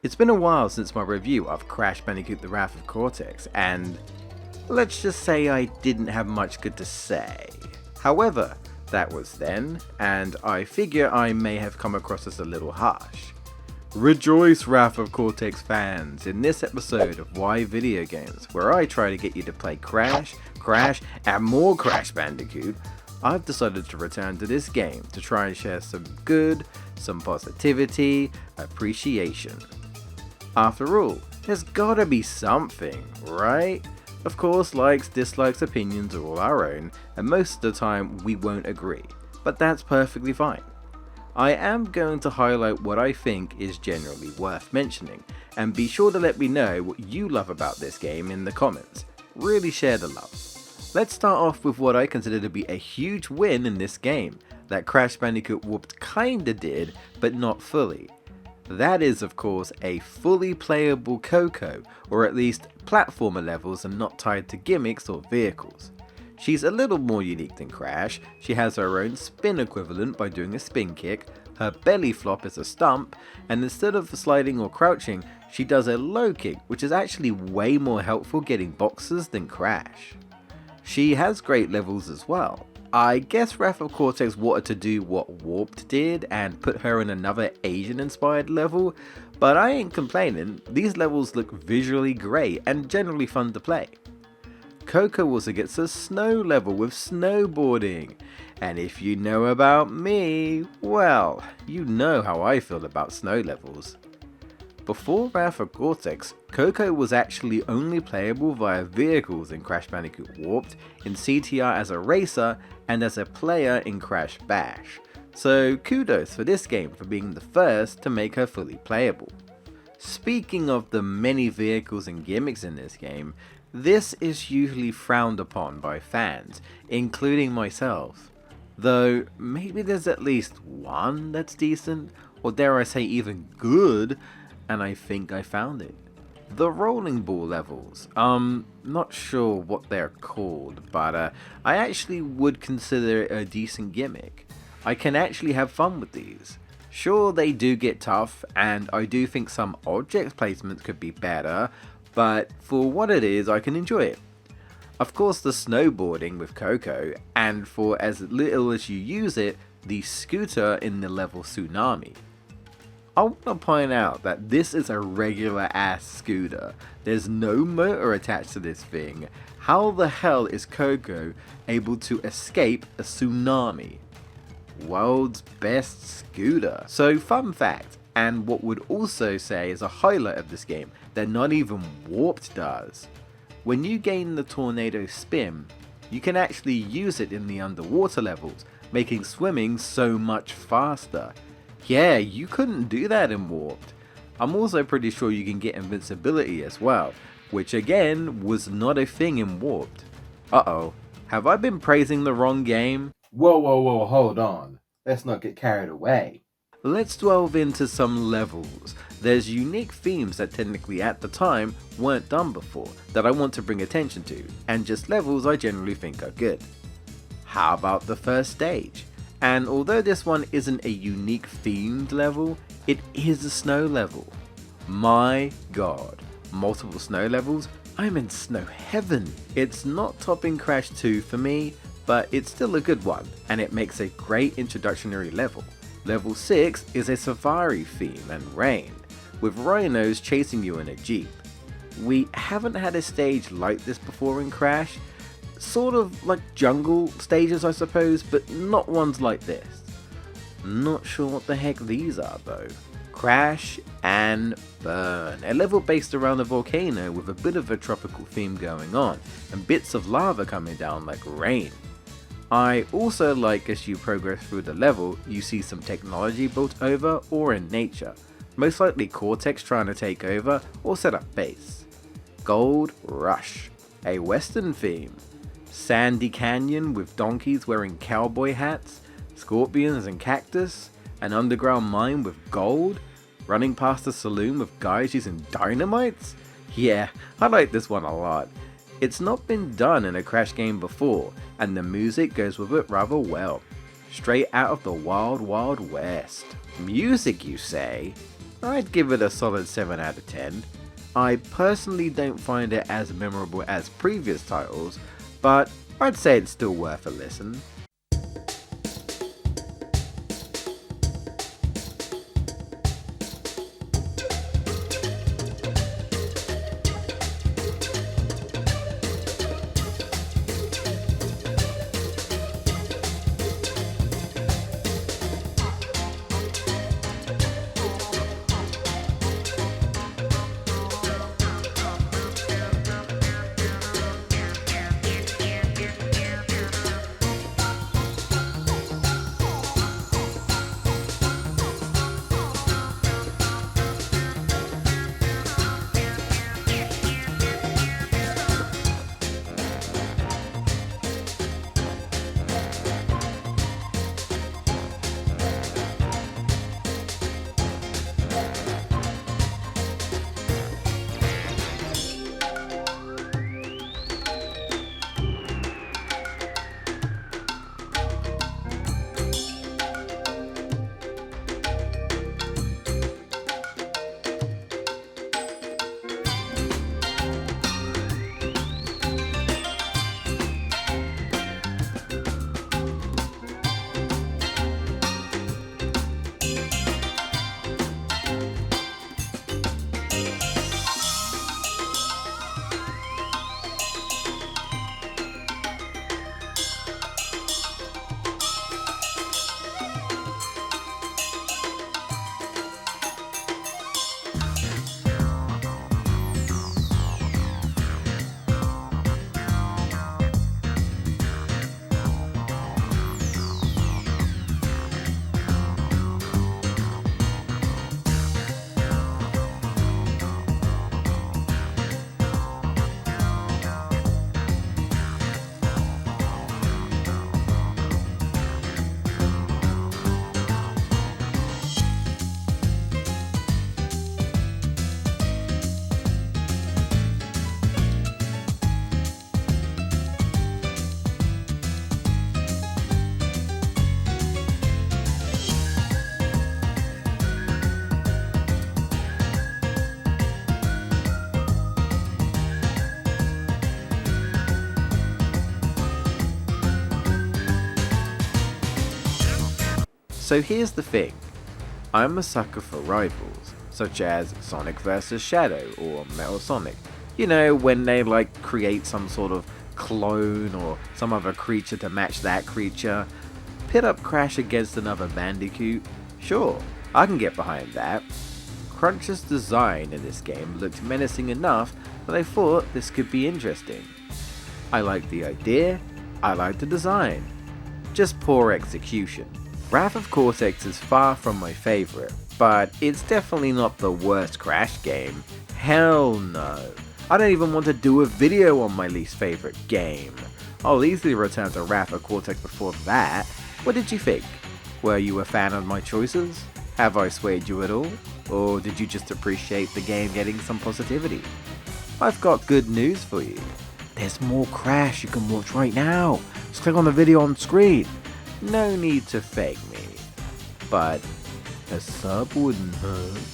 It's been a while since my review of Crash Bandicoot The Wrath of Cortex, and let's just say I didn't have much good to say. However, that was then, and I figure I may have come across as a little harsh. Rejoice, Wrath of Cortex fans, in this episode of Why Video Games, where I try to get you to play Crash, and more Crash Bandicoot. I've decided to return to this game to try and share some good, some positivity, appreciation. After all, there's gotta be something, right? Of course, likes, dislikes, opinions are all our own, and most of the time we won't agree, but that's perfectly fine. I am going to highlight what I think is generally worth mentioning, and be sure to let me know what you love about this game in the comments. Really share the love. Let's start off with what I consider to be a huge win in this game, that Crash Bandicoot Warped kinda did, but not fully. That is, of course, a fully playable Coco, or at least platformer levels and not tied to gimmicks or vehicles. She's a little more unique than Crash. She has her own spin equivalent by doing a spin kick, her belly flop is a stump, and instead of sliding or crouching, she does a low kick, which is actually way more helpful getting boxes than Crash. She has great levels as well. I guess Wrath of Cortex wanted to do what Warped did and put her in another Asian inspired level, but I ain't complaining. These levels look visually great and generally fun to play. Coco also gets a snow level with snowboarding, and if you know about me, well, you know how I feel about snow levels. Before Wrath of Cortex, Coco was actually only playable via vehicles in Crash Bandicoot Warped, in CTR as a racer, and as a player in Crash Bash, so kudos for this game for being the first to make her fully playable. Speaking of the many vehicles and gimmicks in this game, this is usually frowned upon by fans, including myself. Though maybe there's at least one that's decent, or dare I say even good, and I think I found it. The rolling ball levels, not sure what they're called, but I actually would consider it a decent gimmick. I can actually have fun with these. Sure, they do get tough, and I do think some object placements could be better, but for what it is, I can enjoy it. Of course, the snowboarding with Coco, and for as little as you use it, the scooter in the level Tsunami. I want to point out that this is a regular ass scooter. There's no motor attached to this thing. How the hell is Coco able to escape a tsunami? World's best scooter. So fun fact, and what would also say is a highlight of this game that not even Warped does. When you gain the tornado spin, you can actually use it in the underwater levels, making swimming so much faster. Yeah, you couldn't do that in Warped. I'm also pretty sure you can get invincibility as well, which again was not a thing in Warped. Uh-oh, have I been praising the wrong game? Whoa, hold on. Let's not get carried away. Let's delve into some levels. There's unique themes that technically at the time weren't done before that I want to bring attention to, and just levels I generally think are good. How about the first stage? And although this one isn't a unique themed level, it is a snow level. My god, multiple snow levels? I'm in snow heaven. It's not topping Crash 2 for me, but it's still a good one, and it makes a great introductory level. Level 6 is a safari theme and rain, with rhinos chasing you in a jeep. We haven't had a stage like this before in Crash, sort of like jungle stages I suppose, but not ones like this. Not sure what the heck these are though. Crash and Burn, a level based around a volcano with a bit of a tropical theme going on, and bits of lava coming down like rain. I also like as you progress through the level, you see some technology built over or in nature, most likely Cortex trying to take over or set up base. Gold Rush, a western theme. Sandy Canyon with donkeys wearing cowboy hats, scorpions and cactus, an underground mine with gold, running past a saloon with guys using dynamites? Yeah, I like this one a lot. It's not been done in a Crash game before, and the music goes with it rather well. Straight out of the Wild Wild West. Music, you say? I'd give it a solid 7 out of 10. I personally don't find it as memorable as previous titles, but I'd say it's still worth a listen. So here's the thing, I'm a sucker for rivals, such as Sonic vs Shadow or Metal Sonic. You know, when they like create some sort of clone or some other creature to match that creature. Pit up Crash against another Bandicoot, sure, I can get behind that. Crunch's design in this game looked menacing enough that I thought this could be interesting. I liked the idea, I liked the design, just poor execution. Wrath of Cortex is far from my favourite, but it's definitely not the worst Crash game. Hell no. I don't even want to do a video on my least favourite game. I'll easily return to Wrath of Cortex before that. What did you think? Were you a fan of my choices? Have I swayed you at all? Or did you just appreciate the game getting some positivity? I've got good news for you. There's more Crash you can watch right now. Just click on the video on screen. No need to fake me, but a sub wouldn't hurt.